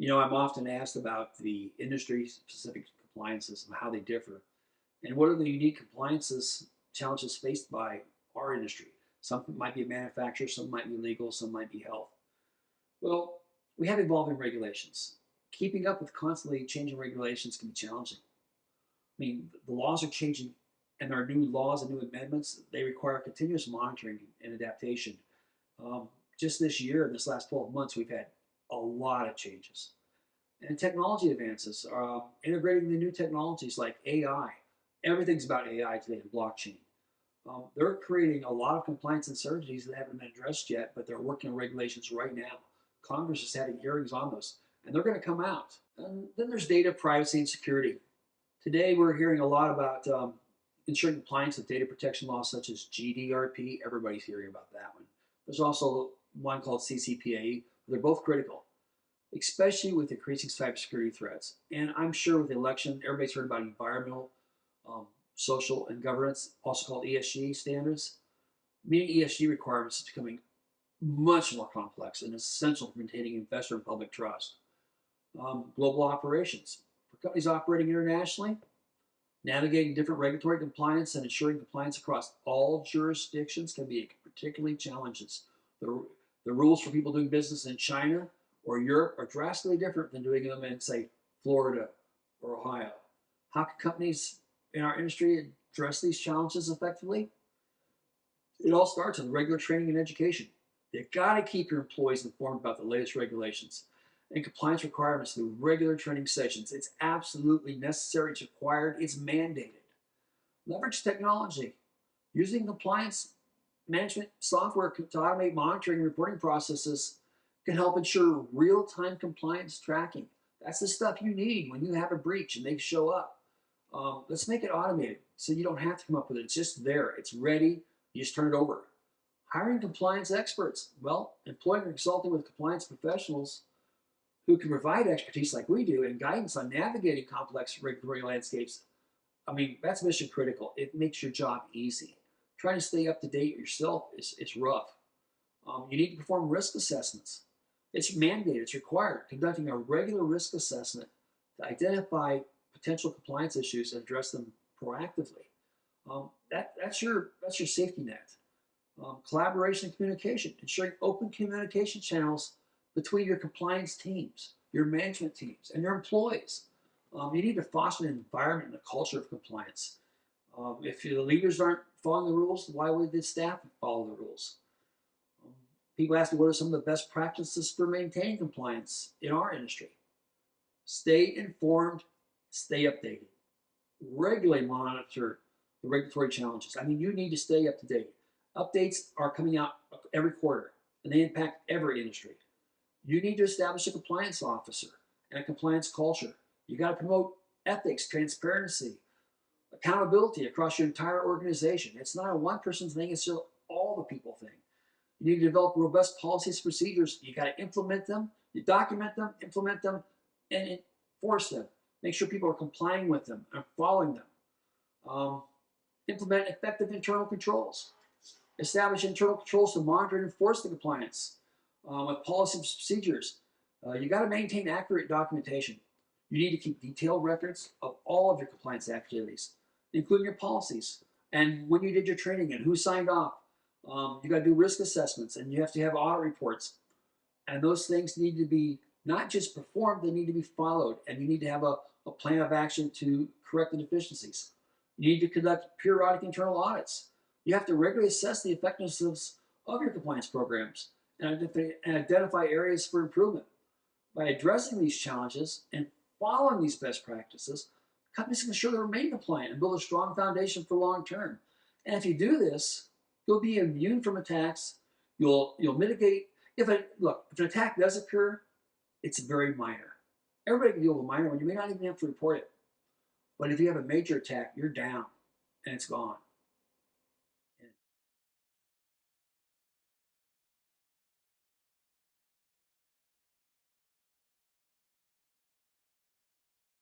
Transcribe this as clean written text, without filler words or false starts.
I'm often asked about the industry-specific compliances and how they differ, and what are the unique compliances challenges faced by our industry. Some might be manufacturer, some might be legal, some might be health. Well, we have evolving regulations. Keeping up with constantly changing regulations can be challenging. I mean, the laws are changing, and there are new laws and new amendments. They require continuous monitoring and adaptation. Just this year, in this last 12 months, we've had a lot of changes. And technology advances, integrating the new technologies like AI. Everything's about AI today and blockchain. They're creating a lot of compliance uncertainties that haven't been addressed yet, but they're working on regulations right now. Congress is having hearings on those, and they're going to come out. And then there's data privacy and security. Today, we're hearing a lot about ensuring compliance with data protection laws such as GDPR. Everybody's hearing about that one. There's also one called CCPA. They're both critical, especially with increasing cybersecurity threats. And I'm sure with the election, everybody's heard about environmental, social, and governance, also called ESG standards. Meeting ESG requirements is becoming much more complex and essential for maintaining investor and public trust. Global operations. For companies operating internationally, navigating different regulatory compliance and ensuring compliance across all jurisdictions can be particularly challenging. The rules for people doing business in China or Europe are drastically different than doing them in, say, Florida or Ohio. How can companies in our industry address these challenges effectively? It all starts with regular training and education. You've got to keep your employees informed about the latest regulations and compliance requirements through regular training sessions. It's absolutely necessary, it's required, it's mandated. Leverage technology. Using compliance management software to automate monitoring and reporting processes can help ensure real-time compliance tracking. That's the stuff you need when you have a breach and they show up. Let's make it automated so you don't have to come up with it. It's just there. It's ready. You just turn it over. Hiring compliance experts. Well, employing or consulting with compliance professionals who can provide expertise like we do and guidance on navigating complex regulatory landscapes. I mean, that's mission critical. It makes your job easy. Trying to stay up to date yourself is rough. You need to perform risk assessments. It's mandated, it's required. Conducting a regular risk assessment to identify potential compliance issues and address them proactively. That's your safety net. Collaboration and communication, ensuring open communication channels between your compliance teams, your management teams, and your employees. You need to foster an environment and a culture of compliance. If the leaders aren't following the rules, why would the staff follow the rules? People ask me, what are some of the best practices for maintaining compliance in our industry? Stay informed, stay updated. Regularly monitor the regulatory challenges. I mean, you need to stay up to date. Updates are coming out every quarter, and they impact every industry. You need to establish a compliance officer and a compliance culture. You got to promote ethics, transparency, accountability across your entire organization. It's not a one person thing, it's all the people thing. You need to develop robust policies and procedures. You got to implement them, you document them, implement them, and enforce them. Make sure people are complying with them and following them. Implement effective internal controls. Establish internal controls to monitor and enforce the compliance with policies and procedures. You got to maintain accurate documentation. You need to keep detailed records of all of your compliance activities, including your policies and when you did your training and who signed off. You got to do risk assessments, and you have to have audit reports. And those things need to be not just performed, they need to be followed. And you need to have a plan of action to correct the deficiencies. You need to conduct periodic internal audits. You have to regularly assess the effectiveness of your compliance programs and identify areas for improvement. By addressing these challenges and following these best practices, companies can ensure they remain compliant and build a strong foundation for long term. And if you do this, you'll be immune from attacks. You'll mitigate. If an attack does occur, it's very minor. Everybody can deal with a minor one. You may not even have to report it. But if you have a major attack, you're down and it's gone.